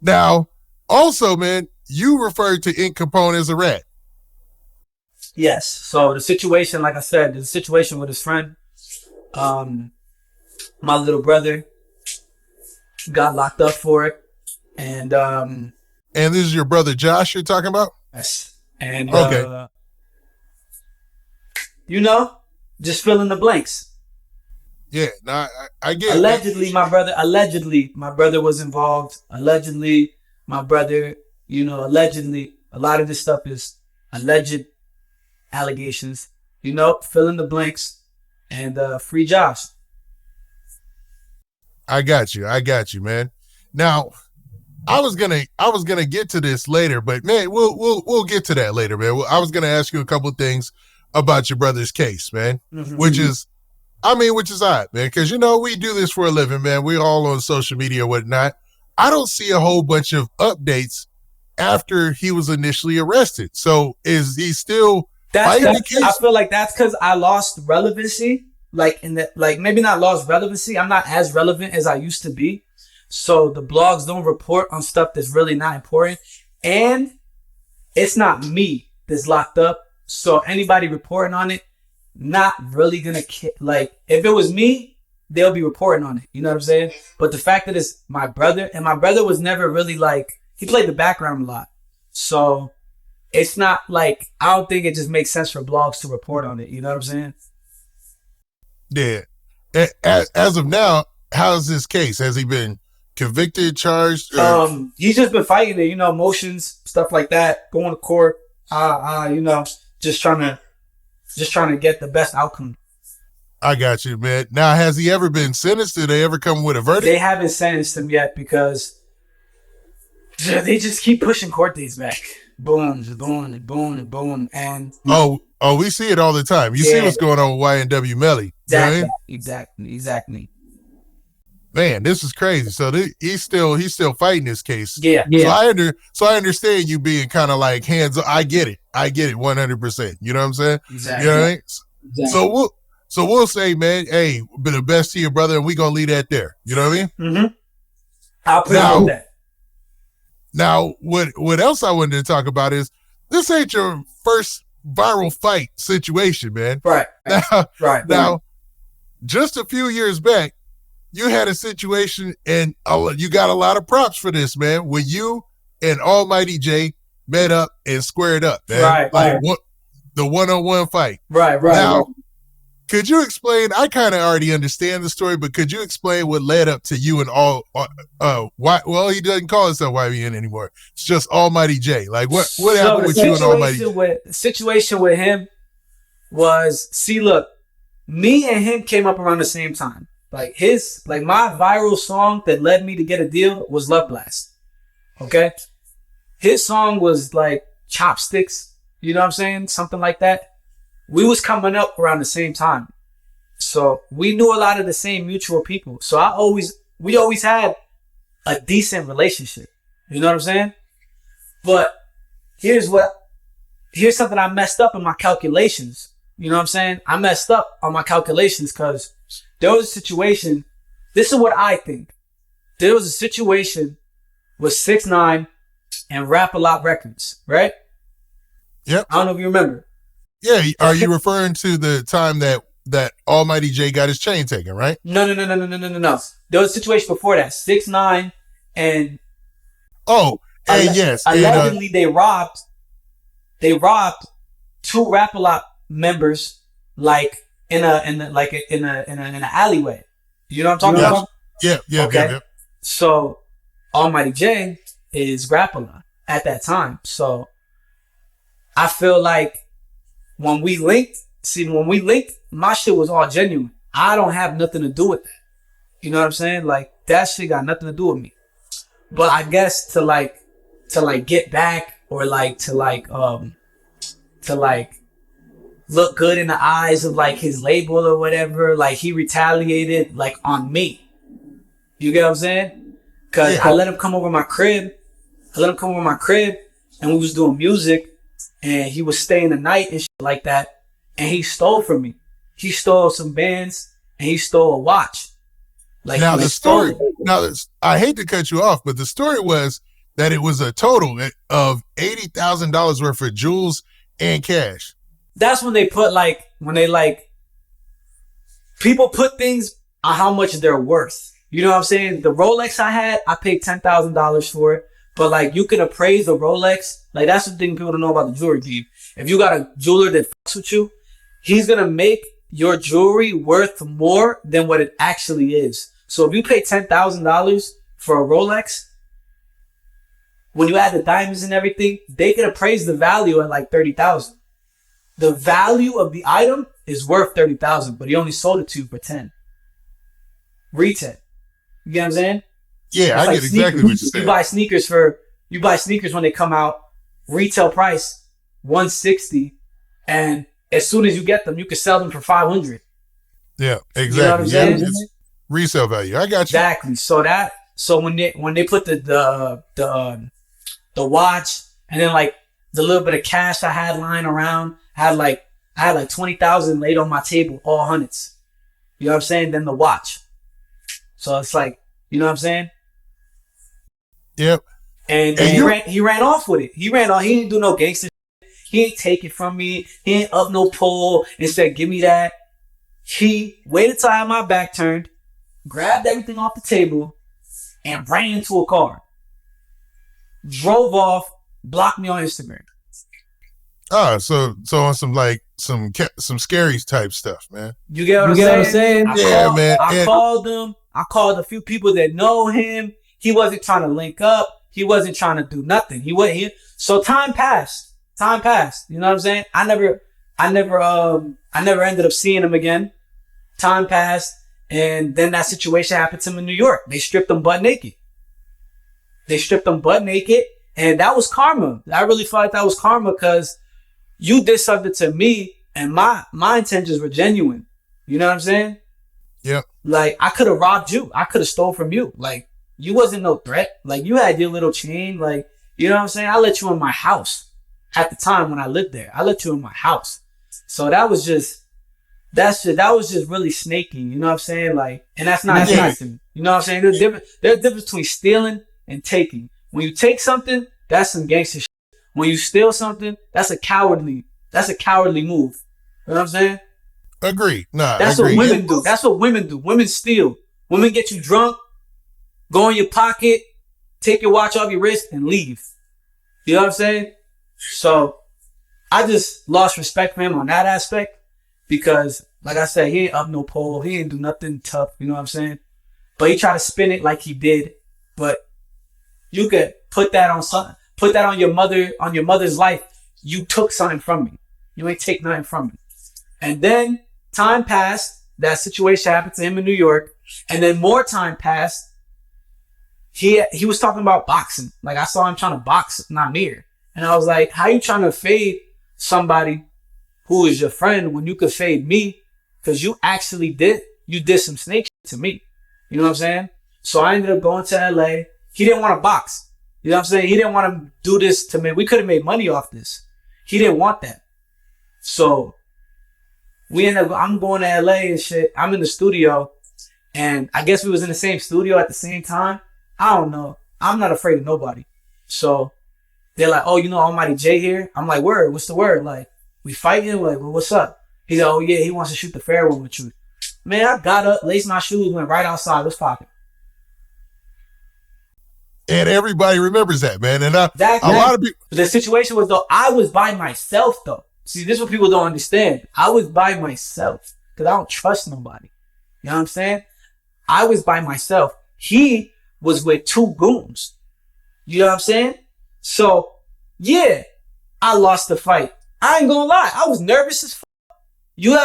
Now, also, man, you referred to Ink Capone as a rat. Yes. So the situation, like I said, the situation with his friend, my little brother got locked up for it. And this is your brother Josh you're talking about? yes. And okay. Just fill in the blanks. Yeah, no, I get allegedly it. Allegedly my brother was involved. Allegedly my brother, allegedly a lot of this stuff is alleged allegations. Fill in the blanks and free Josh. I got you, man. Now, I was gonna get to this later, but man, we'll get to that later, man. I was gonna ask you a couple of things about your brother's case, man, which is odd, man, because we do this for a living, man. We all on social media, whatnot. I don't see a whole bunch of updates after he was initially arrested. So is he still fighting the case? I feel like that's because I lost relevancy. Maybe not lost relevancy. I'm not as relevant as I used to be. So the blogs don't report on stuff that's really not important. And it's not me that's locked up. So anybody reporting on it, not really gonna if it was me, they'll be reporting on it. You know what I'm saying? But the fact that it's my brother, and my brother was never really he played the background a lot. So it's not I don't think it just makes sense for blogs to report on it. You know what I'm saying? Yeah. As of now, how's this case? Has he been convicted, charged? He's just been fighting it, motions, stuff like that, going to court, just trying to get the best outcome. I got you, man. Now, has he ever been sentenced? Did they ever come with a verdict? They haven't sentenced him yet because they just keep pushing court dates back. Boom, boom, boom, boom. And we see it all the time. You see what's going on with YNW Melly. Exactly. Man, this is crazy. So he's still fighting this case. Yeah. So I understand you being kind of hands on. I get it 100%. You know what I'm saying? Exactly. You know what I mean? Exactly. So we'll say, man, hey, be the best to your brother, and we're gonna leave that there. You know what I mean? Mm-hmm. I'll put it on that. Now, what else I wanted to talk about is this ain't your first viral fight situation, man. Right. Now, just a few years back, you had a situation, and you got a lot of props for this, man, when you and Almighty J met up and squared up, man. Right. The one-on-one fight. Right. Now, could you explain? I kind of already understand the story, but could you explain what led up to you and well, he doesn't call himself YBN anymore. It's just Almighty J. What happened with you and Almighty J? The situation with him was, look, me and him came up around the same time. My viral song that led me to get a deal was Love Blast. Okay? His song was Chopsticks. You know what I'm saying? Something like that. We was coming up around the same time. So we knew a lot of the same mutual people. So we always had a decent relationship. You know what I'm saying? But here's something I messed up in my calculations. You know what I'm saying? I messed up on my calculations because there was a situation. This is what I think. There was a situation with 6ix9ine and Rap-A-Lot Records, right? Yep. I don't know if you remember. Yeah. Are you referring to the time that Almighty J got his chain taken, right? No. There was a situation before that. 6ix9ine and yes. Allegedly, they robbed 2 Rap-A-Lot members in an alleyway. You know what I'm talking about? Yeah. Okay. Yeah. So Almighty J is Rap-A-Lot at that time. So I feel like when we linked, my shit was all genuine. I don't have nothing to do with that. You know what I'm saying? That shit got nothing to do with me. But I guess to get back or to look good in the eyes of his label or whatever, he retaliated on me. You get what I'm saying? Cause I let him come over my crib. And we was doing music and he was staying the night and shit like that. And he stole from me. He stole some bands and he stole a watch. I hate to cut you off, but the story was that it was a total of $80,000 worth of jewels and cash. That's when they put people put things on how much they're worth. You know what I'm saying? The Rolex I had, I paid $10,000 for it. But like, you can appraise a Rolex. Like, that's the thing people don't know about the jewelry game. If you got a jeweler that fucks with you, he's gonna make your jewelry worth more than what it actually is. So if you pay $10,000 for a Rolex, when you add the diamonds and everything, they can appraise the value at like $30,000. The value of the item is worth $30,000, but he only sold it to you for $10,000. Retail. You get what I'm saying? Yeah, I get exactly what you're saying. You buy sneakers when they come out, retail price $160, and as soon as you get them, you can sell them for $500. Yeah, exactly. You know what I'm saying? It's resale value. I got you. Exactly. So when they put the watch and then like the little bit of cash I had lying around, I had like 20,000 laid on my table, all hundreds. You know what I'm saying? Then the watch. So it's like, you know what I'm saying? Yep. And he ran off with it. He ran off. He didn't do no gangster shit. He ain't take it from me. He ain't up no pole and said, give me that. He waited till I had my back turned, grabbed everything off the table, and ran into a car. Drove off, blocked me on Instagram. So on some scary type stuff, man. You get what I'm saying? Man. I called him. I called a few people that know him. He wasn't trying to link up. He wasn't trying to do nothing. So time passed. You know what I'm saying? I never ended up seeing him again. Time passed, and then that situation happened to him in New York. They stripped him butt naked. And that was karma. I really felt like that was karma because you did something to me, and my intentions were genuine. You know what I'm saying? Yeah. Like, I could have robbed you. I could have stole from you. Like, you wasn't no threat. Like, you had your little chain. Like, you know what I'm saying? I let you in my house at the time when I lived there. I let you in my house. So that was just really snaky. You know what I'm saying? Like, and that's not nothing. You know what I'm saying? There's a difference between stealing and taking. When you take something, that's some gangster shit. When you steal something, that's a cowardly move. You know what I'm saying? Agree. Nah, that's agree. what women do. That's what women do. Women steal. Women get you drunk, go in your pocket, take your watch off your wrist, and leave. You know what I'm saying? So I just lost respect for him on that aspect because, like I said, he ain't up no pole. He ain't do nothing tough. You know what I'm saying? But he tried to spin it like he did. But you could put that on something. Put that on your mother's life. You took something from me. You ain't take nothing from me. And then time passed. That situation happened to him in New York. And then more time passed. He was talking about boxing. Like, I saw him trying to box Namir. And I was like, how you trying to fade somebody who is your friend when you could fade me? Because you did some snake shit to me. You know what I'm saying? So I ended up going to LA. He didn't want to box. You know what I'm saying? He didn't want to do this to me. We could have made money off this. He didn't want that. So I'm going to LA and shit. I'm in the studio. And I guess we was in the same studio at the same time. I don't know. I'm not afraid of nobody. So they're like, oh, you know Almighty J here? I'm like, word, what's the word? Like, we fighting? Like, well, what's up? He's like, oh yeah, he wants to shoot the fair one with you. Man, I got up, laced my shoes, went right outside. Let's pop it. And everybody remembers that, man. And a lot of people. The situation was, though, I was by myself, though. See, this is what people don't understand. I was by myself because I don't trust nobody. You know what I'm saying? I was by myself. He was with two goons. You know what I'm saying? So, yeah, I lost the fight. I ain't gonna lie. I was nervous as fuck. You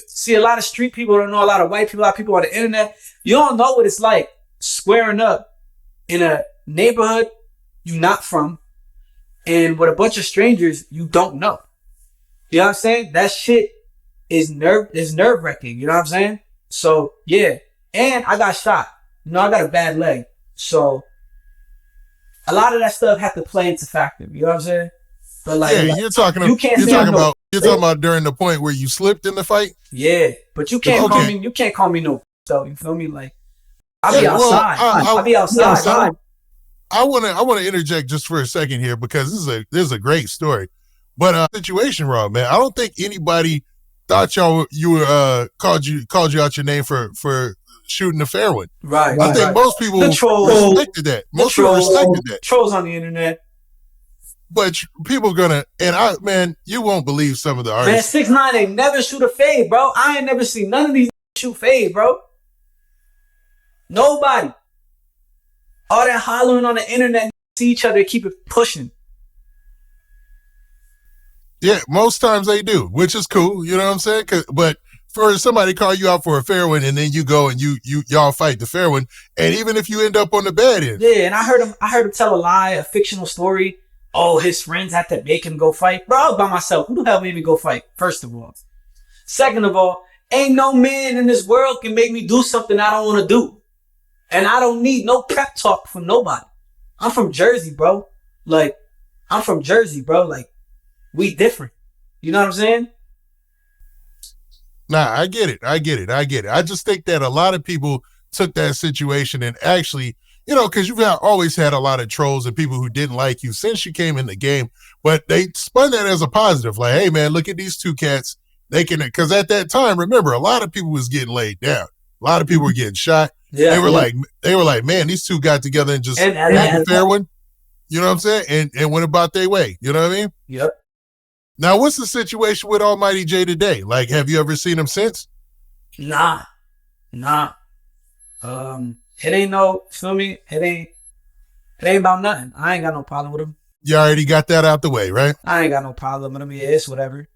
see a lot of street people, don't know a lot of white people, a lot of people on the internet. You don't know what it's like squaring up in a neighborhood you're not from and with a bunch of strangers you don't know. You know what I'm saying? That shit is nerve-wracking. You know what I'm saying? So, yeah. And I got shot. You know, I got a bad leg. So, a lot of that stuff had to play into factor. You know what I'm saying? But like, yeah, you're talking about during the point where you slipped in the fight? Yeah, but you can't call me no though. You feel me? Like, I'll be outside. I'll be outside. I want to interject just for a second here because this is a great story, but situation wrong, man. I don't think anybody thought you were called you out your name for shooting a fair one. Right. I think most people respected that. Most people respected that. Trolls on the internet. But people gonna, man, you won't believe some of the artists. Man, 6ix9ine ain't never shoot a fade, bro. I ain't never seen none of these shoot fade, bro. Nobody. All that hollering on the internet, see each other, keep it pushing. Yeah, most times they do, which is cool. You know what I'm saying? But for somebody to call you out for a fair one, and then you go and y'all fight the fair one, and even if you end up on the bad end. Yeah, and I heard him tell a lie, a fictional story. Oh, his friends had to make him go fight. Bro, I was by myself. Who the hell made me go fight? First of all. Second of all, ain't no man in this world can make me do something I don't want to do. And I don't need no prep talk from nobody. I'm from Jersey, bro. Like, we different. You know what I'm saying? Nah, I get it. I just think that a lot of people took that situation and actually, you know, because you've always had a lot of trolls and people who didn't like you since you came in the game, but they spun that as a positive. Like, hey, man, look at these two cats. They can, because at that time, remember, a lot of people was getting laid down. A lot of people were getting shot. Yeah, they were like, man, these two got together and just had a fair one. You know what I'm saying? And went about their way. You know what I mean? Yep. Now, what's the situation with Almighty J today? Like, have you ever seen him since? Nah. It ain't no, feel me? It ain't about nothing. I ain't got no problem with him. You already got that out the way, right? I ain't got no problem with him. Yeah, it's whatever.